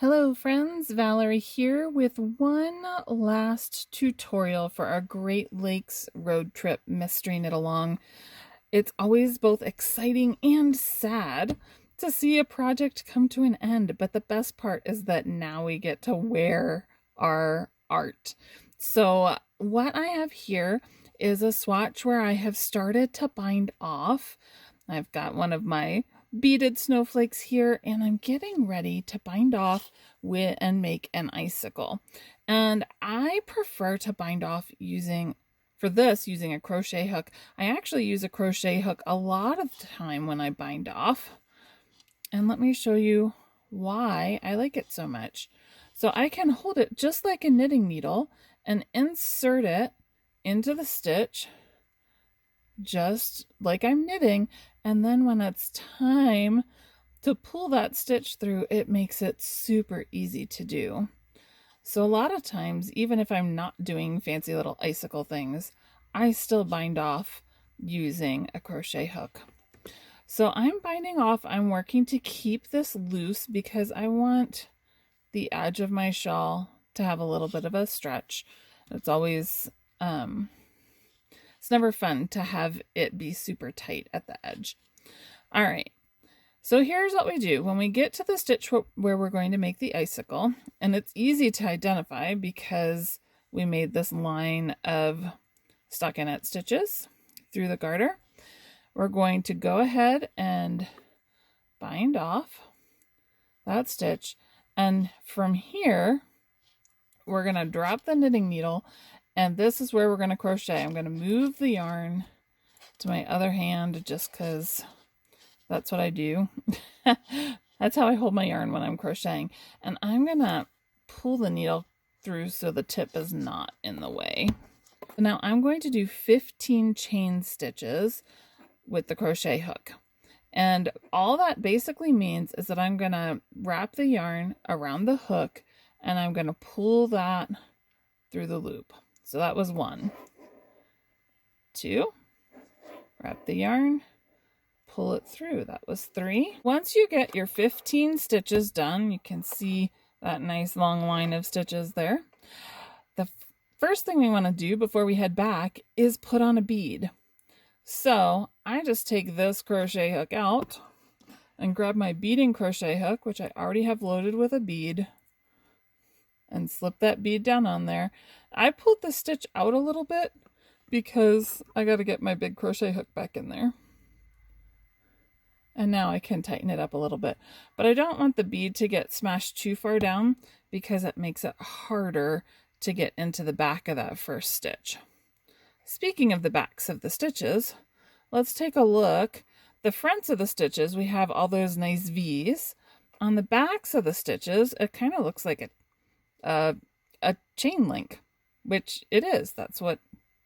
Hello friends, Valerie here with one last tutorial for our Great Lakes road trip, Mistering It Along. It's always both exciting and sad to see a project come to an end, but the best part is that now we get to wear our art. So what I have here is a swatch where I have started to bind off. I've got one of my beaded snowflakes here, and I'm getting ready to bind off with and make an icicle. And I prefer to bind off using a crochet hook. I actually use a crochet hook a lot of the time when I bind off. And let me show you why I like it so much. So I can hold it just like a knitting needle and insert it into the stitch just like I'm knitting, and then when it's time to pull that stitch through, it makes it super easy to do. So a lot of times, even if I'm not doing fancy little icicle things, I still bind off using a crochet hook. So I'm binding off. I'm working to keep this loose because I want the edge of my shawl to have a little bit of a stretch. It's always it's never fun to have it be super tight at the edge. All right, so here's what we do. When we get to the stitch where we're going to make the icicle, and it's easy to identify because we made this line of stockinette stitches through the garter, we're going to go ahead and bind off that stitch. And from here, we're going to drop the knitting needle, and this is where we're going to crochet. I'm going to move the yarn to my other hand just because that's what I do. That's how I hold my yarn when I'm crocheting. And I'm going to pull the needle through so the tip is not in the way. Now I'm going to do 15 chain stitches with the crochet hook. And all that basically means is that I'm going to wrap the yarn around the hook and I'm going to pull that through the loop. So that was 1. 2, wrap the yarn, pull it through. That was 3. Once you get your 15 stitches done, you can see that nice long line of stitches there. The first thing we want to do before we head back is put on a bead. So I just take this crochet hook out and grab my beading crochet hook, which I already have loaded with a bead, and slip that bead down on there. I pulled the stitch out a little bit because I got to get my big crochet hook back in there. And now I can tighten it up a little bit. But I don't want the bead to get smashed too far down because it makes it harder to get into the back of that first stitch. Speaking of the backs of the stitches, let's take a look. The fronts of the stitches, we have all those nice V's. On the backs of the stitches, it kind of looks like a chain link, which it is. That's what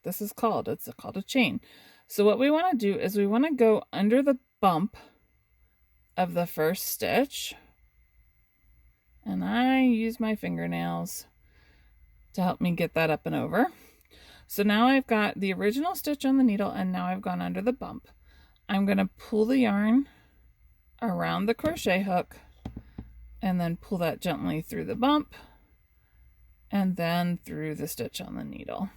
this is called. It's called a chain. So what we want to do is we want to go under the bump of the first stitch, and I use my fingernails to help me get that up and over. So now I've got the original stitch on the needle, and now I've gone under the bump. I'm going to pull the yarn around the crochet hook and then pull that gently through the bump and then through the stitch on the needle.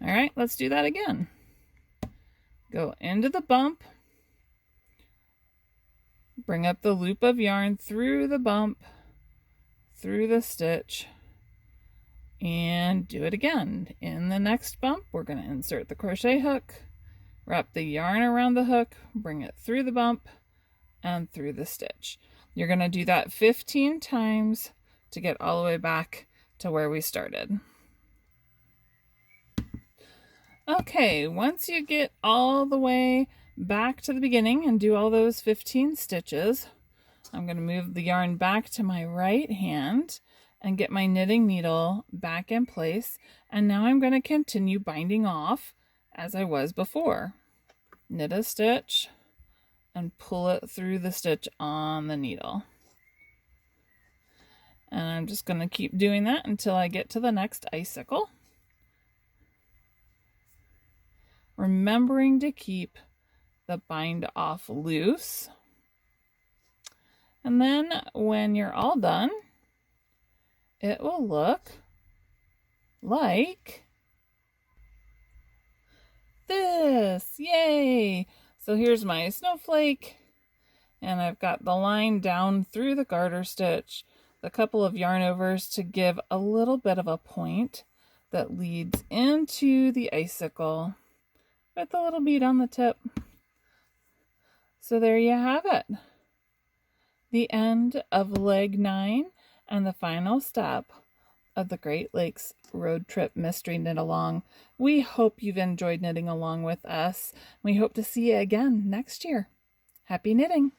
All right, let's do that again. Go into the bump, bring up the loop of yarn through the bump, through the stitch, and do it again. In the next bump, we're going to insert the crochet hook, wrap the yarn around the hook, bring it through the bump and through the stitch. You're going to do that 15 times to get all the way back to where we started. Okay, once you get all the way back to the beginning and do all those 15 stitches, I'm going to move the yarn back to my right hand and get my knitting needle back in place. And now I'm going to continue binding off as I was before. Knit a stitch and pull it through the stitch on the needle. And I'm just going to keep doing that until I get to the next icicle. Remembering to keep the bind off loose. And then when you're all done, it will look like this. Yay! So here's my snowflake, and I've got the line down through the garter stitch, the couple of yarn overs to give a little bit of a point that leads into the icicle with a little bead on the tip. So there you have it. The end of leg 9 and the final step of the Great Lakes Road Trip Mystery Knit Along. We hope you've enjoyed knitting along with us. We hope to see you again next year. Happy knitting!